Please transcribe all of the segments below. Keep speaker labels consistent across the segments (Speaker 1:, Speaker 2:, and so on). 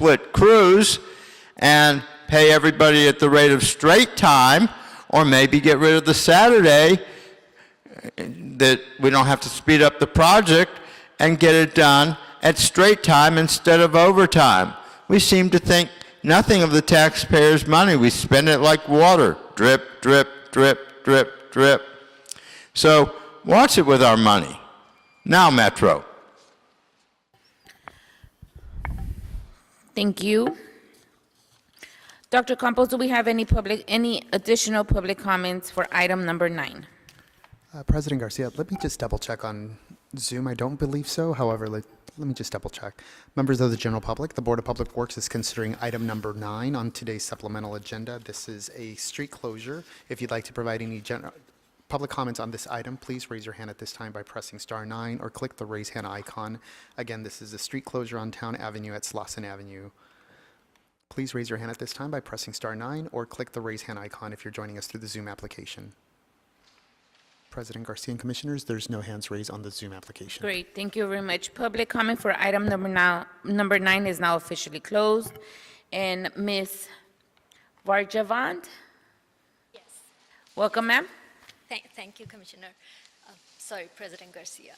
Speaker 1: split crews and pay everybody at the rate of straight time, or maybe get rid of the Saturday that we don't have to speed up the project and get it done at straight time instead of overtime. We seem to think nothing of the taxpayers' money. We spend it like water, drip, drip, drip, drip, drip. So watch it with our money. Now, Metro.
Speaker 2: Thank you. Dr. Campos, do we have any additional public comments for item number 9?
Speaker 3: President Garcia, let me just double check on Zoom. I don't believe so. However, let me just double check. Members of the general public, the Board of Public Works is considering item number 9 on today's supplemental agenda. This is a street closure. If you'd like to provide any public comments on this item, please raise your hand at this time by pressing *9 or click the raise hand icon. Again, this is a street closure on Town Avenue at Slauson Avenue. Please raise your hand at this time by pressing *9 or click the raise hand icon if you're joining us through the Zoom application. President Garcia and Commissioners, there's no hands raised on the Zoom application.
Speaker 2: Great, thank you very much. Public comment for item number 9 is now officially closed. And Ms. Varjavand?
Speaker 4: Yes.
Speaker 2: Welcome, ma'am.
Speaker 4: Thank you, Commissioner. Sorry, President Garcia.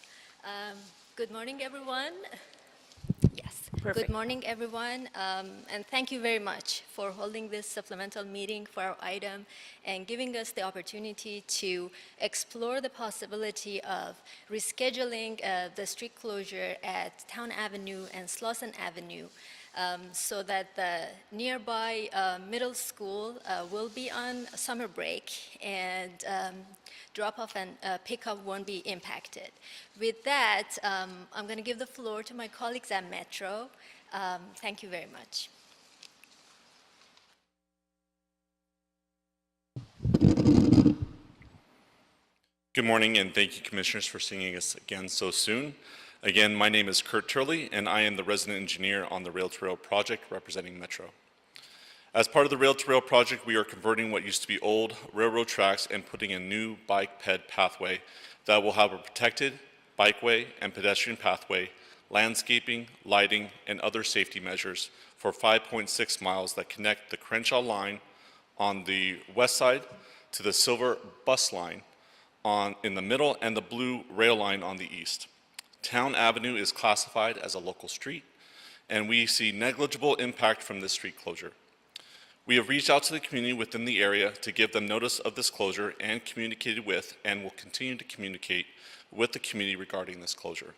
Speaker 4: Good morning, everyone. Yes.
Speaker 2: Perfect.
Speaker 4: Good morning, everyone, and thank you very much for holding this supplemental meeting for our item and giving us the opportunity to explore the possibility of rescheduling the street closure at Town Avenue and Slauson Avenue so that the nearby middle school will be on summer break and drop-off and pickup won't be impacted. With that, I'm going to give the floor to my colleagues at Metro. Thank you very much.
Speaker 5: Good morning, and thank you, Commissioners, for seeing us again so soon. Again, my name is Kurt Turley, and I am the resident engineer on the Rail-to-Rail project representing Metro. As part of the Rail-to-Rail project, we are converting what used to be old railroad tracks and putting a new bike-ped pathway that will have a protected bikeway and pedestrian pathway, landscaping, lighting, and other safety measures for 5.6 miles that connect the Crenshaw line on the west side to the Silver bus line in the middle and the blue rail line on the east. Town Avenue is classified as a local street, and we see negligible impact from this street closure. We have reached out to the community within the area to give them notice of this closure and communicated with and will continue to communicate with the community regarding this closure.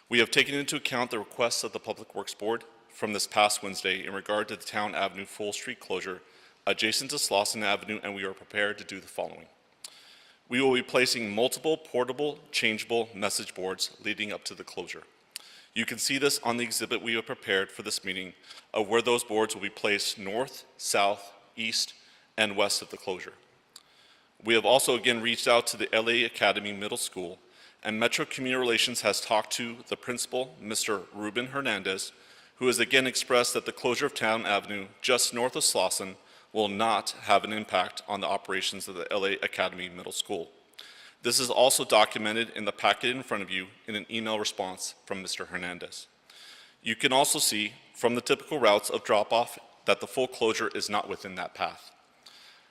Speaker 5: We have taken into account the requests of the Public Works Board from this past Wednesday in regard to the Town Avenue full street closure adjacent to Slauson Avenue, and we are prepared to do the following. We will be placing multiple portable, changeable message boards leading up to the closure. You can see this on the exhibit we have prepared for this meeting of where those boards will be placed north, south, east, and west of the closure. We have also again reached out to the LA Academy Middle School, and Metro Community Relations has talked to the principal, Mr. Ruben Hernandez, who has again expressed that the closure of Town Avenue just north of Slauson will not have an impact on the operations of the LA Academy Middle School. This is also documented in the packet in front of you in an email response from Mr. Hernandez. You can also see from the typical routes of drop-off that the full closure is not within that path.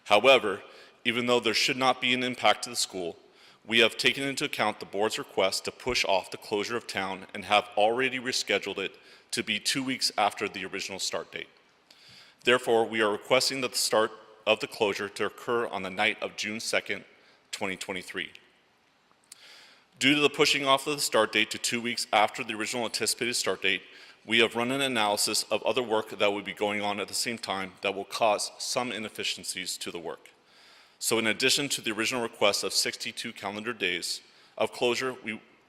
Speaker 5: However, even though there should not be an impact to the school, we have taken into account the board's request to push off the closure of town and have already rescheduled it to be 2 weeks after the original start date. Therefore, we are requesting that the start of the closure to occur on the night of June 2nd, 2023. Due to the pushing off of the start date to 2 weeks after the original anticipated start date, we have run an analysis of other work that would be going on at the same time that will cause some inefficiencies to the work. So in addition to the original request of 62 calendar days of closure,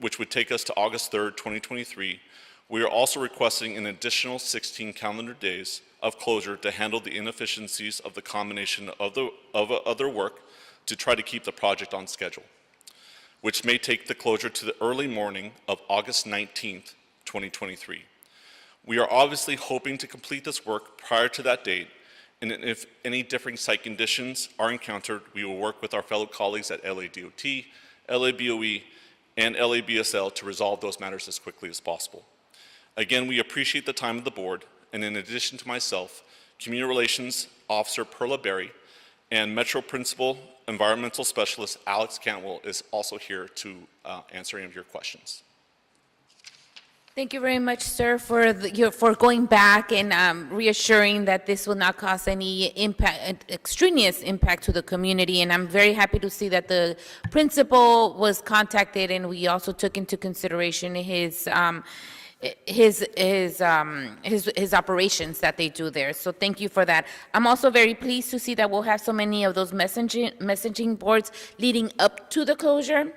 Speaker 5: which would take us to August 3rd, 2023, we are also requesting an additional 16 calendar days of closure to handle the inefficiencies of the combination of other work to try to keep the project on schedule, which may take the closure to the early morning of August 19th, 2023. We are obviously hoping to complete this work prior to that date, and if any differing site conditions are encountered, we will work with our fellow colleagues at LADOT, LABOE, and LABSL to resolve those matters as quickly as possible. Again, we appreciate the time of the board and in addition to myself, Community Relations Officer Perla Berry and Metro Principal Environmental Specialist Alex Cantwell is also here to answer any of your questions.
Speaker 2: Thank you very much, sir, for going back and reassuring that this will not cause any impact, extraneous impact to the community. And I'm very happy to see that the principal was contacted, and we also took into consideration his operations that they do there. So thank you for that. I'm also very pleased to see that we'll have so many of those messaging boards leading up to the closure.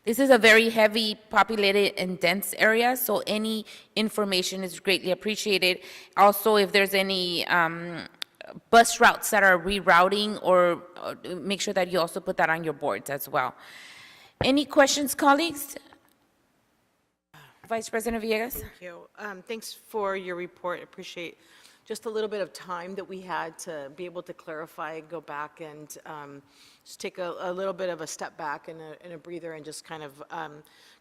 Speaker 2: This is a very heavy populated and dense area, so any information is greatly appreciated. Also, if there's any bus routes that are rerouting, or make sure that you also put that on your boards as well. Any questions, colleagues? Vice President Villegas?
Speaker 6: Thank you. Thanks for your report. Appreciate just a little bit of time that we had to be able to clarify, go back and just take a little bit of a step back and a breather and just kind of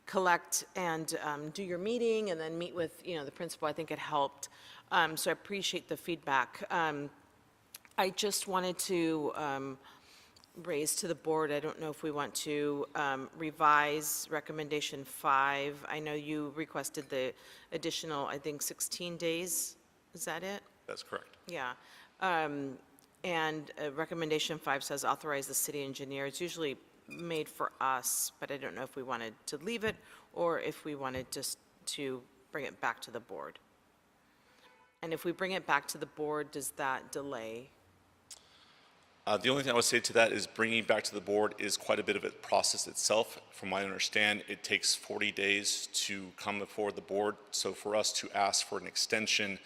Speaker 6: collect and do your meeting and then meet with, the principal. I think it helped. So I appreciate the feedback. I just wanted to raise to the board, I don't know if we want to revise recommendation 5. I know you requested the additional, I think, 16 days. Is that it?
Speaker 5: That's correct.
Speaker 6: Yeah. And recommendation 5 says authorize the city engineer. It's usually made for us, but I don't know if we wanted to leave it or if we wanted just to bring it back to the board. And if we bring it back to the board, does that delay?
Speaker 5: The only thing I would say to that is bringing back to the board is quite a bit of a process itself. From what I understand, it takes 40 days to come before the board. So for us to ask for an extension,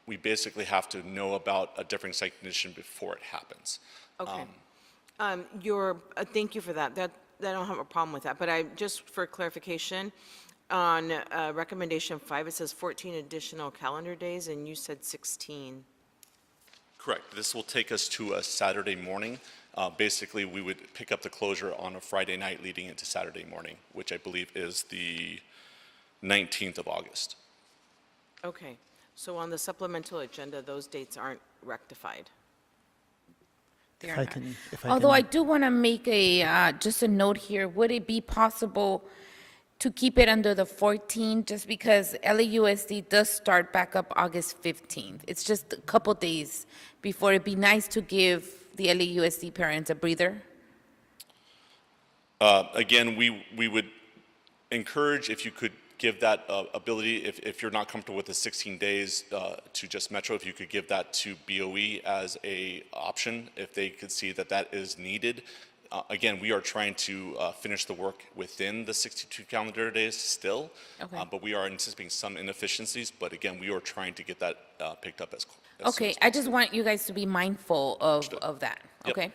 Speaker 5: we basically have to know about a different site condition before it happens.
Speaker 6: Okay. Thank you for that. I don't have a problem with that. But just for clarification, on recommendation 5, it says 14 additional calendar days, and you said 16.
Speaker 5: Correct. This will take us to a Saturday morning. Basically, we would pick up the closure on a Friday night leading into Saturday morning, which I believe is the 19th of August.
Speaker 6: Okay. So on the supplemental agenda, those dates aren't rectified.
Speaker 2: They're
Speaker 3: If I
Speaker 2: not.
Speaker 3: can,
Speaker 2: Although I do want to make just a note here, would it be possible to keep it under the 14th, just because LAUSD does start back up August 15th? It's just a couple days before. It'd be nice to give the LAUSD parents a breather.
Speaker 5: Again, we would encourage if you could give that ability, if you're not comfortable with the 16 days to just Metro, if you could give that to BOE as a option, if they could see that that is needed. Again, we are trying to finish the work within the 62 calendar days still,
Speaker 2: Okay.
Speaker 5: but we are anticipating some inefficiencies. But again, we are trying to get that picked up as soon
Speaker 2: Okay,
Speaker 5: as
Speaker 2: I just want you guys to be mindful of that,
Speaker 5: Yep.
Speaker 2: okay?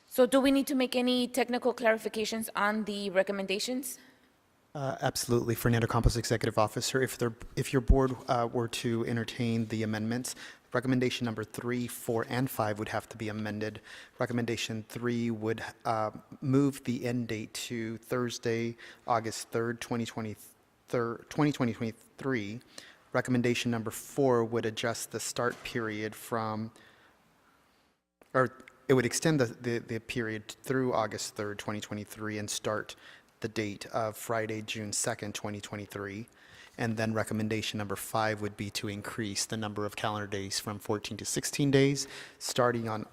Speaker 2: So do we need to make any technical clarifications on the recommendations?
Speaker 3: Absolutely. Fernando Campos, Executive Officer. If your board were to entertain the amendments, recommendation number 3, 4, and 5 would have to be amended. Recommendation 3 would move the end date to Thursday, August 3rd, 2023. Recommendation number 4 would adjust the start period from, or it would extend the period through August 3rd, 2023, and start the date of Friday, June 2nd, 2023. And then recommendation number 5 would be to increase the number of calendar days from 14 to 16 days, starting on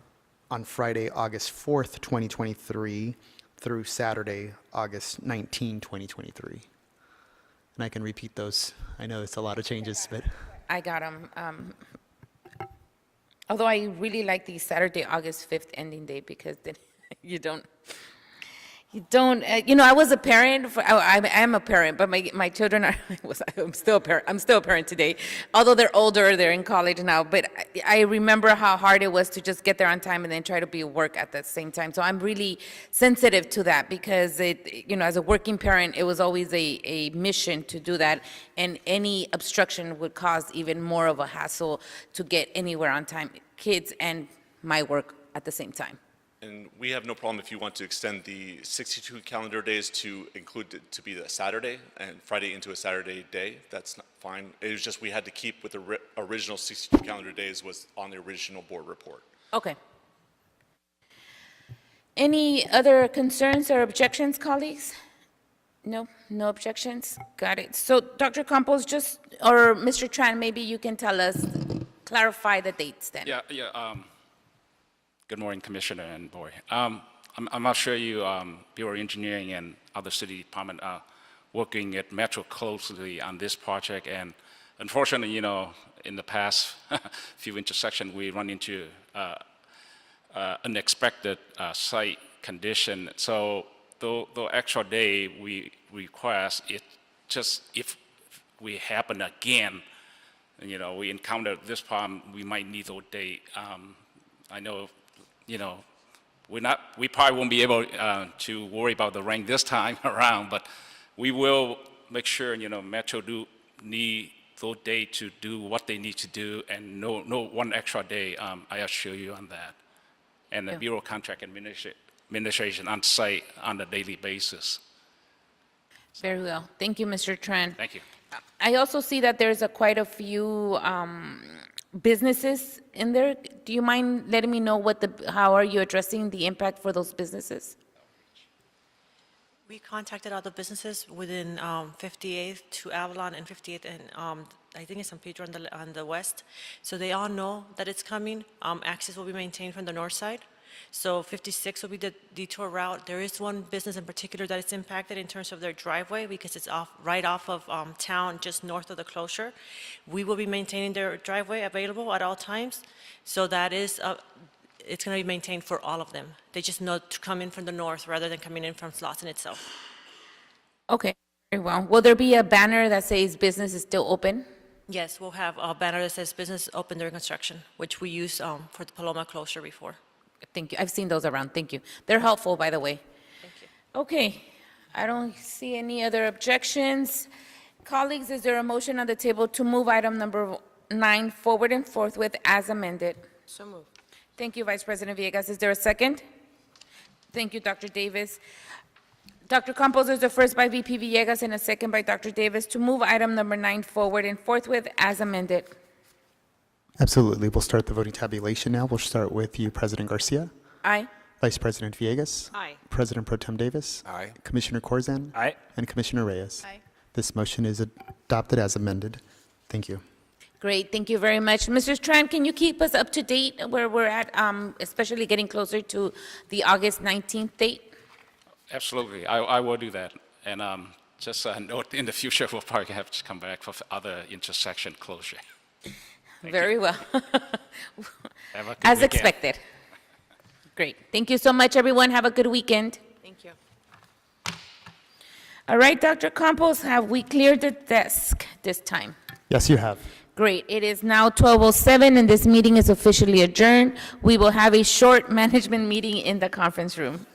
Speaker 3: Friday, August 4th, 2023, through Saturday, August 19, 2023. And I can repeat those. I know it's a lot of changes, but
Speaker 2: I got them. Although I really like the Saturday, August 5th ending date, because then you don't, I was a parent, I am a parent, but my children are, I'm still a parent today. Although they're older, they're in college now, but I remember how hard it was to just get there on time and then try to be at work at the same time. So I'm really sensitive to that, because as a working parent, it was always a mission to do that, and any obstruction would cause even more of a hassle to get anywhere on time, kids and my work at the same time.
Speaker 5: And we have no problem if you want to extend the 62 calendar days to include it to be the Saturday and Friday into a Saturday day. That's not fine. It was just we had to keep with the original 62 calendar days was on the original board report.
Speaker 2: Okay. Any other concerns or objections, colleagues? No, no objections? Got it. So Dr. Campos, or Mr. Tran, maybe you can tell us, clarify the dates then.
Speaker 7: Yeah. Good morning, Commissioner and Board. I'm not sure you, Bureau of Engineering and other city department are working at Metro closely on this project. And unfortunately, in the past few intersections, we run into unexpected site condition. So the extra day we request, it just if we happen again, we encounter this problem, we might need those day. I know, we probably won't be able to worry about the rain this time around, but we will make sure, Metro do need those days to do what they need to do, and no one extra day, I assure you on that. And the Bureau of Contract Administration on site on a daily basis.
Speaker 2: Very well. Thank you, Mr. Tran.
Speaker 7: Thank you.
Speaker 2: I also see that there's quite a few businesses in there. Do you mind letting me know how are you addressing the impact for those businesses?
Speaker 8: We contacted other businesses within 58th to Avalon and 58th and I think it's San Pedro on the west. So they all know that it's coming. Access will be maintained from the north side. So 56 will be the detour route. There is one business in particular that is impacted in terms of their driveway because it's right off of town, just north of the closure. We will be maintaining their driveway available at all times. So that is, it's going to be maintained for all of them. They just know to come in from the north rather than coming in from Slauson itself.
Speaker 2: Okay, very well. Will there be a banner that says business is still open?
Speaker 8: Yes, we'll have a banner that says business open during construction, which we used for the Paloma closure before.
Speaker 2: Thank you. I've seen those around. Thank you. They're helpful, by the way.
Speaker 8: Thank you.
Speaker 2: Okay. I don't see any other objections. Colleagues, is there a motion on the table to move item number 9 forward and forthwith as amended?
Speaker 6: So moved.
Speaker 2: Thank you, Vice President Villegas. Is there a second? Thank you, Dr. Davis. Dr. Campos, there's a first by VP Villegas and a second by Dr. Davis to move item number 9 forward and forthwith as amended.
Speaker 3: Absolutely. We'll start the voting tabulation now. We'll start with you, President Garcia.
Speaker 2: Aye.
Speaker 3: Vice President Villegas.
Speaker 6: Aye.
Speaker 3: President Pro Tem Davis.
Speaker 1: Aye.
Speaker 3: Commissioner Corzan.
Speaker 7: Aye.
Speaker 3: And Commissioner Reyes.
Speaker 4: Aye.
Speaker 3: This motion is adopted as amended. Thank you.
Speaker 2: Great, thank you very much. Mr. Tran, can you keep us up to date where we're at, especially getting closer to the August 19th date?
Speaker 7: Absolutely, I will do that. And just a note, in the future, we'll probably have to come back for other intersection closure.
Speaker 2: Very well.
Speaker 7: Have a good
Speaker 2: As
Speaker 7: weekend.
Speaker 2: expected. Great, thank you so much, everyone. Have a good weekend.
Speaker 6: Thank you.
Speaker 2: All right, Dr. Campos, have we cleared the desk this time?
Speaker 3: Yes, you have.
Speaker 2: Great. It is now 12:07, and this meeting is officially adjourned. We will have a short management meeting in the conference room.